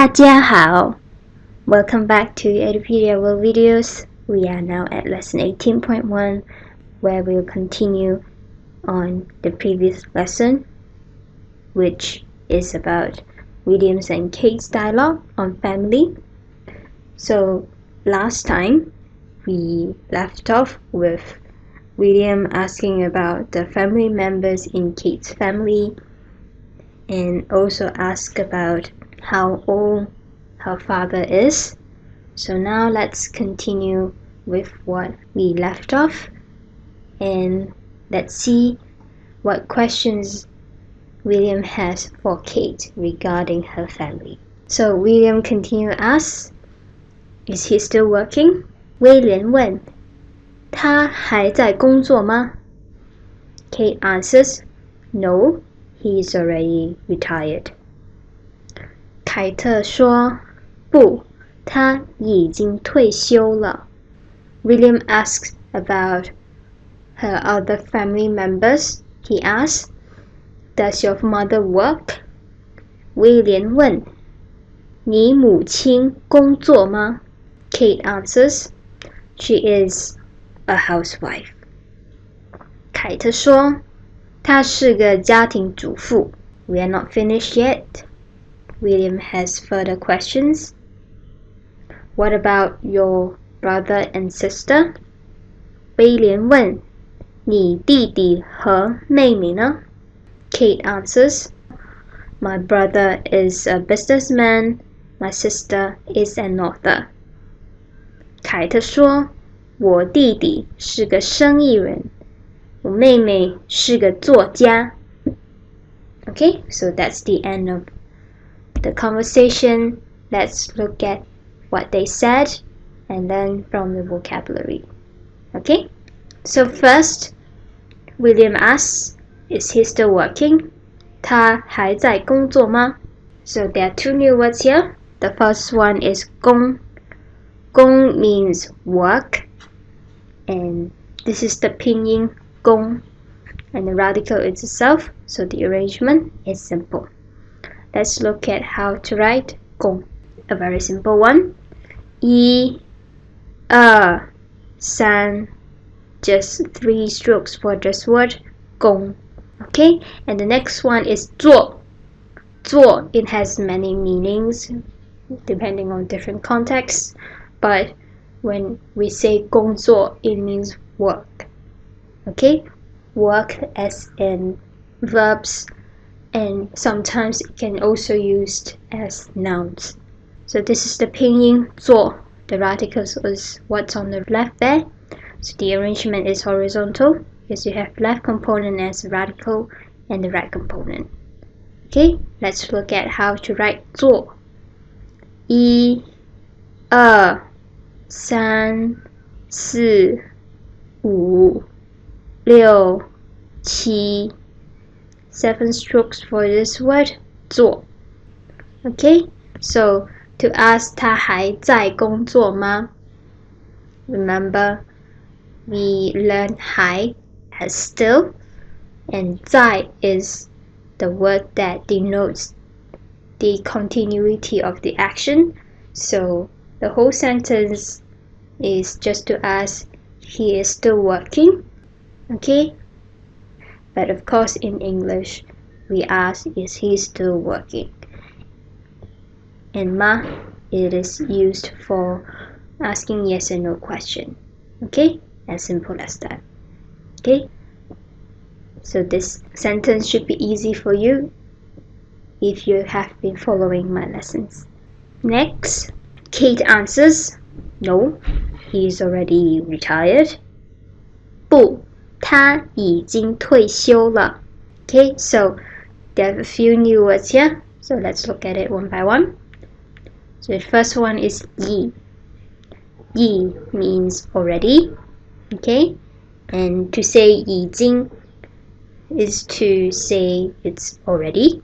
大家好 Welcome back to Edupedia World Videos. We are now at lesson 18.1 where we'll continue on the previous lesson, which is about William's and Kate's dialogue on family. So last time we left off with William asking about the family members in Kate's family and also asked about how old her father is. So now let's continue with what we left off and let's see what questions William has for Kate regarding her family. So William continued to ask, is he still working? 威廉问，他还在工作吗？ Kate answers, no, he is already retired. 凯特说，不，他已经退休了。William asks about her other family members. He asks, does your mother work? 威廉问，你母亲工作吗？ Kate answers, she is a housewife. 凯特说，她是个家庭主妇。We are not finished yet. William has further questions. What about your brother and sister? 威廉问，你弟弟和妹妹呢？ Kate answers, my brother is a businessman, my sister is an author. 凯特说，我弟弟是个生意人，我妹妹是个作家。Okay, so that's the end of the conversation. Let's look at what they said and learn from the vocabulary. Okay, so first, William asks, is he still working? 他还在工作吗？ So there are two new words here. The first one is 工. 工 means work, and this is the pinyin 工, and the radical is itself, so the arrangement is simple. Let's look at how to write 工. A very simple one. 一、二、三. Just 3 strokes for this word 工. Okay, and the next one is 做. 做, it has many meanings depending on different contexts, but when we say 工作, it means work. Okay, work as in verbs, and sometimes it can also used as nouns. So this is the pinyin 做. The radicals is what's on the left there. So the arrangement is horizontal because you have left component as radical and the right component. Okay, let's look at how to write 做. 一、二、三、四、五、六、七. 7 strokes for this word 做. Okay, so to ask 他还在工作吗? Remember, we learned 还 as still, and 在 is the word that denotes the continuity of the action. So the whole sentence is just to ask he is still working. Okay, but of course in English we ask is he still working, and 吗 it is used for asking yes and no question. Okay, as simple as that. Okay, so this sentence should be easy for you if you have been following my lessons. Next, Kate answers, no, he is already retired. 不，他已经退休了. Okay, so there are a few new words here, so let's look at it one by one. So the first one is 已. 已 means already, okay, and to say 已经 is to say it's already,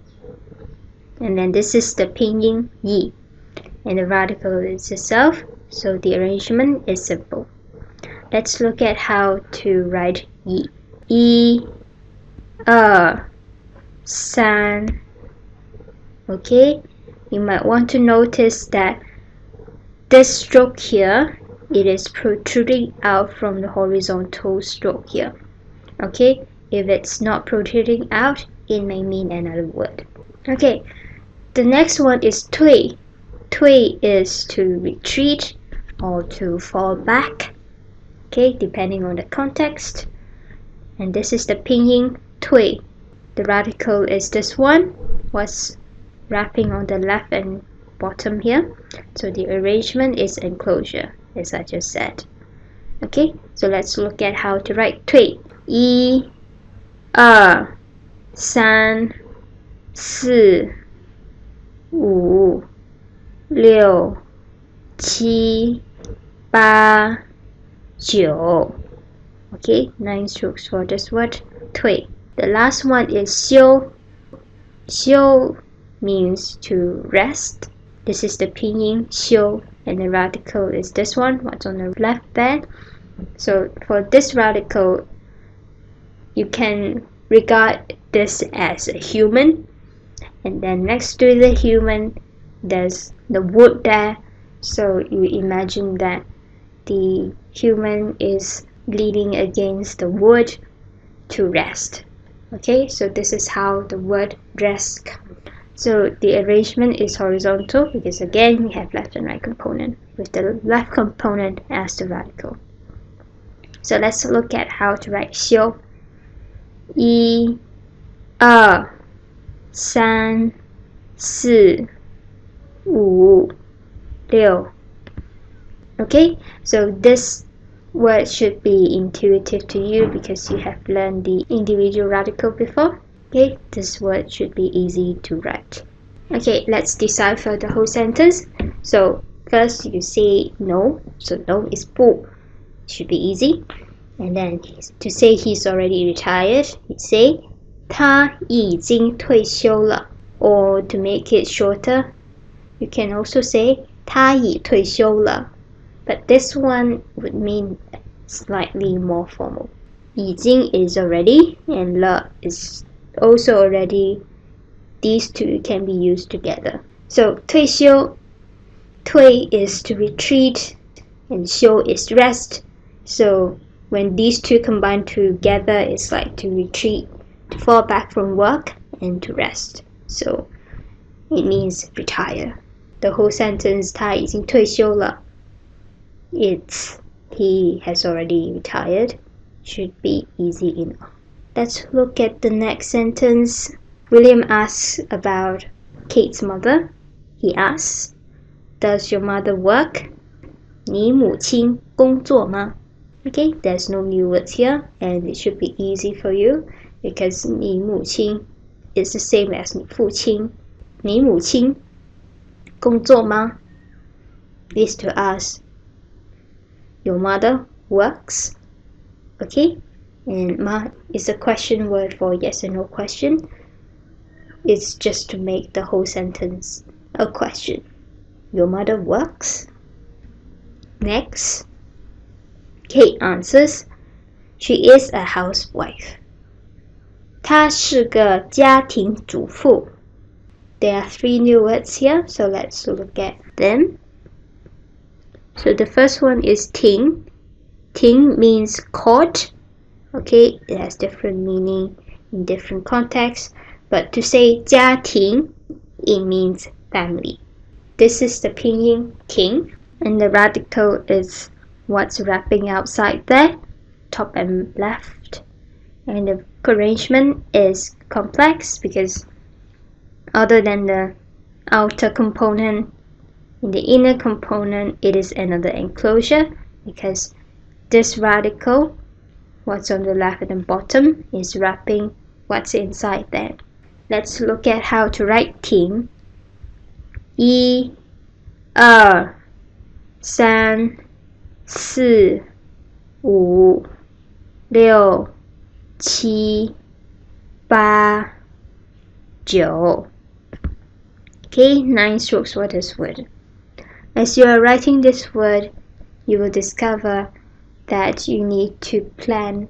and then this is the pinyin 已, and the radical is itself, so the arrangement is simple. Let's look at how to write 已. 一、二、三. Okay, you might want to notice that this stroke here, it is protruding out from the horizontal stroke here. Okay, if it's not protruding out, it may mean another word. Okay, the next one is 退. 退 is to retreat or to fall back. Okay, depending on the context. And this is the pinyin 退. The radical is this one, what's wrapping on the left and bottom here. So the arrangement is enclosure, as I just said. Okay, so let's look at how to write 退. 1 2 3 4 5 6 7 8 9. Okay, 9 strokes for this word 退. The last one is 休. 休 means to rest. This is the pinyin 休, and the radical is this one, what's on the left there. So for this radical, you can regard this as a human, and then next to the human there's the wood there. So you imagine that the human is leaning against the wood to rest. Okay, so this is how the word rest comes. So the arrangement is horizontal because again we have left and right component with the left component as the radical. So let's look at how to write 休. 1 2 3 4 5 6. Okay, so this word should be intuitive to you because you have learned the individual radical before. Okay, this word should be easy to write. Okay, let's decipher the whole sentence. So first you say no, so no is 不, should be easy. And then to say he's already retired, you say 他已经退休了. Or to make it shorter, you can also say 他已退休了. But this one would mean slightly more formal. 已经 is already, and 了 is also already. These two can be used together. So 退休, 退 is to retreat, and 休 is rest. So when these two combine together, it's like to retreat, to fall back from work, and to rest. So it means retire. The whole sentence 他已经退休了. It's he has already retired. Should be easy enough. Let's look at the next sentence. William asks about Kate's mother. He asks, does your mother work? 你母亲工作吗? Okay, there's no new words here, and it should be easy for you because 你母亲 is the same as 你父亲. 你母亲工作吗? These two ask, your mother works. Okay, and ma is a question word for yes or no question. It's just to make the whole sentence a question. Your mother works. Next, Kate answers, she is a housewife. 她是个家庭主妇. There are 3 new words here, so let's look at them. So the first one is 听. 听 means court. Okay, it has different meaning in different contexts. But to say 家庭, it means family. This is the pinyin 听, and the radical is what's wrapping outside there, top and left. And the arrangement is complex because other than the outer component, in the inner component, it is another enclosure because this radical, what's on the left and the bottom, is wrapping what's inside there. Let's look at how to write 听. 1 2 3 4 5 6 7 8 9. Okay, 9 strokes for this word. As you are writing this word, you will discover that you need to plan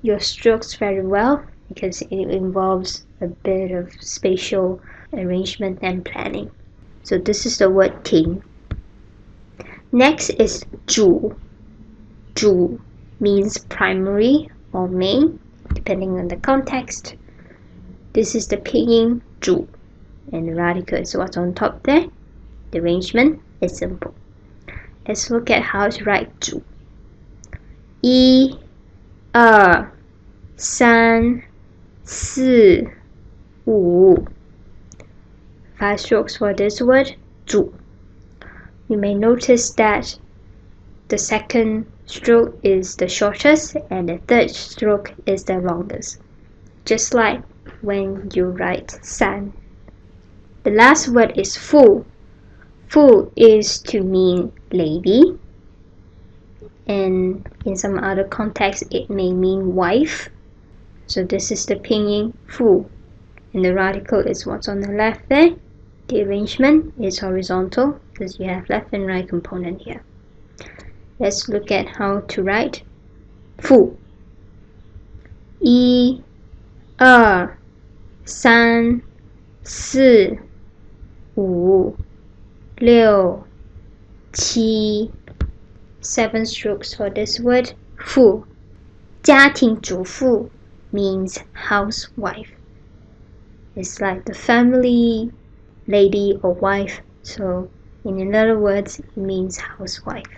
your strokes very well because it involves a bit of spatial arrangement and planning. So this is the word ting. Next is 主. 主 means primary or main, depending on the context. This is the pinyin 主, and the radical is what's on top there. The arrangement is simple. Let's look at how to write 主. 1、2、3、4、5. 5 strokes for this word, 主. You may notice that the second stroke is the shortest and the third stroke is the longest, just like when you write 三. The last word is 妇. 妇 is to mean lady, and in some other context it may mean wife. So this is the pinyin 妇, and the radical is what's on the left there. The arrangement is horizontal because you have left and right component here. Let's look at how to write 妇. 1、2、3、4、5、6、7. 7 strokes for this word, 妇. 家庭主妇 means housewife. It's like the family lady or wife. So in other words, it means housewife.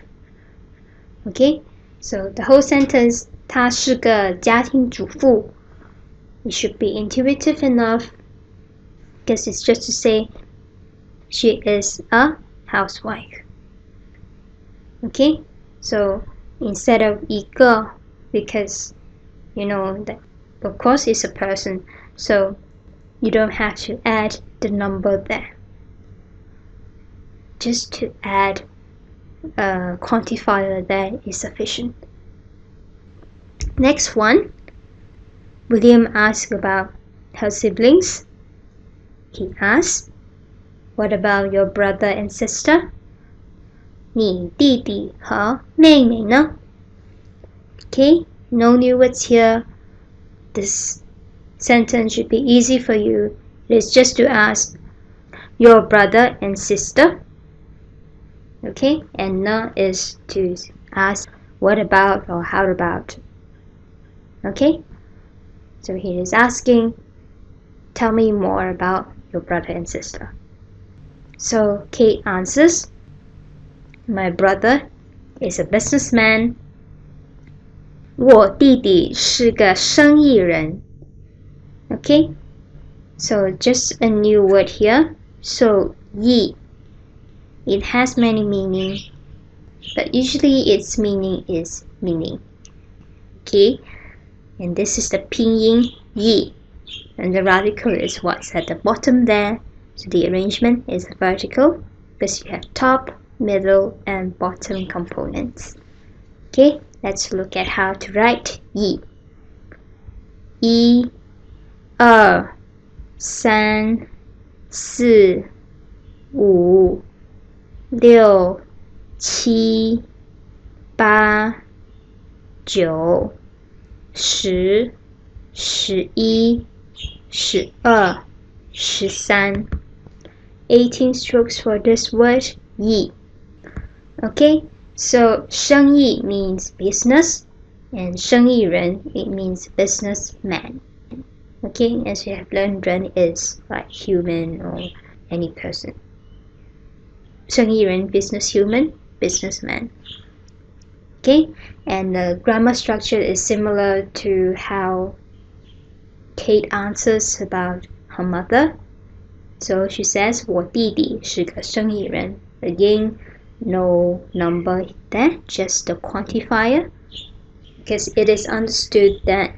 Okay, so the whole sentence, 她是个家庭主妇. It should be intuitive enough because it's just to say she is a housewife. Okay, so instead of 一个, because you know that of course it's a person, so you don't have to add the number there. Just to add a quantifier there is sufficient. Next one, William asked about her siblings. He asked, what about your brother and sister? 你弟弟和妹妹呢? Okay, no new words here. This sentence should be easy for you. It is just to ask your brother and sister. Okay, and na is to ask what about or how about. Okay, so he is asking, tell me more about your brother and sister. So Kate answers, my brother is a businessman. 我弟弟是个生意人. Okay, so just a new word here. So 义, it has many meanings, but usually its meaning is meaning. Okay, and this is the pinyin 义, and the radical is what's at the bottom there. So the arrangement is vertical because you have top, middle, and bottom components. Okay, let's look at how to write 义. 1、2、3、4、5、6、7、8、9、10、11、12、13. 18 strokes for this word, 义. Okay, so 生意 means business, and 生意人 it means businessman. Okay, as you have learned, 人 is like human or any person. 生意人 business human, businessman. Okay, and the grammar structure is similar to how Kate answers about her mother. So she says, 我弟弟是个生意人. Again, no number there, just the quantifier, because it is understood that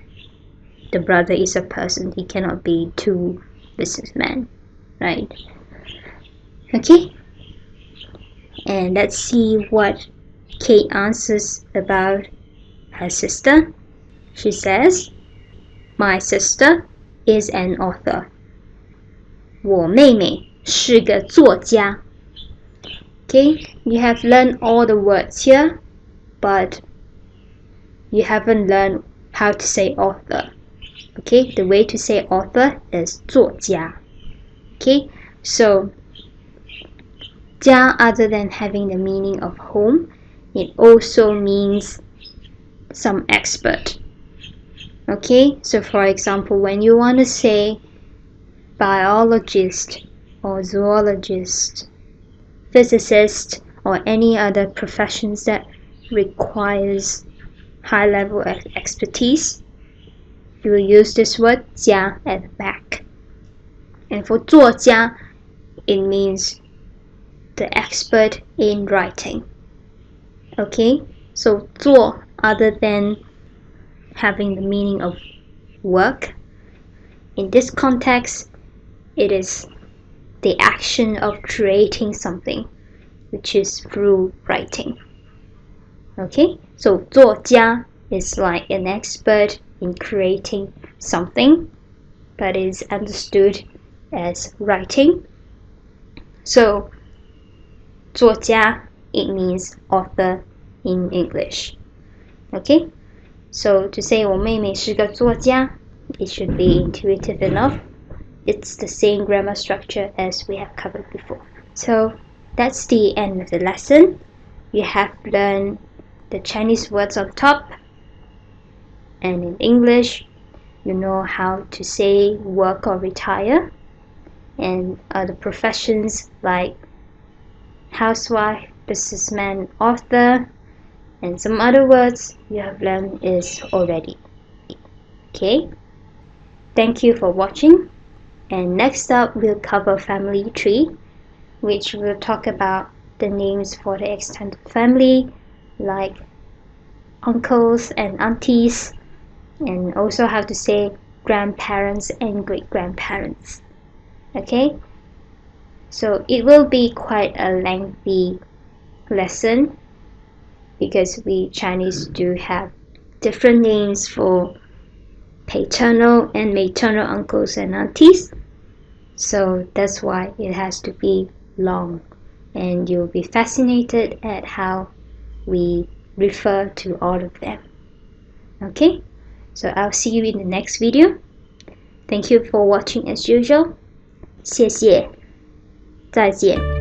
the brother is a person. He cannot be two businessmen, right? Okay, and let's see what Kate answers about her sister. She says, my sister is an author. 我妹妹是个作家. Okay, you have learned all the words here, but you haven't learned how to say author. Okay, the way to say author is 作家. Okay, so 家 other than having the meaning of home, it also means some expert. Okay, so for example, when you want to say biologist or zoologist, physicist, or any other professions that requires high level of expertise, you will use this word 家 at the back. And for 作家, it means the expert in writing. Okay, so 做 other than having the meaning of work, in this context, it is the action of creating something, which is through writing. Okay, so 作家 is like an expert in creating something, but is understood as writing. So 作家, it means author in English. Okay, so to say 我妹妹是个作家, it should be intuitive enough. It's the same grammar structure as we have covered before. So that's the end of the lesson. You have learned the Chinese words on top, and in English, you know how to say work or retire, and other professions like housewife, businessman, author, and some other words you have learned is already. Okay, thank you for watching, and next up we'll cover family tree, which will talk about the names for the extended family like uncles and aunties, and also how to say grandparents and great-grandparents. Okay, so it will be quite a lengthy lesson because we Chinese do have different names for paternal and maternal uncles and aunties, so that's why it has to be long, and you'll be fascinated at how we refer to all of them. Okay, so I'll see you in the next video. Thank you for watching as usual. 谢谢，再见。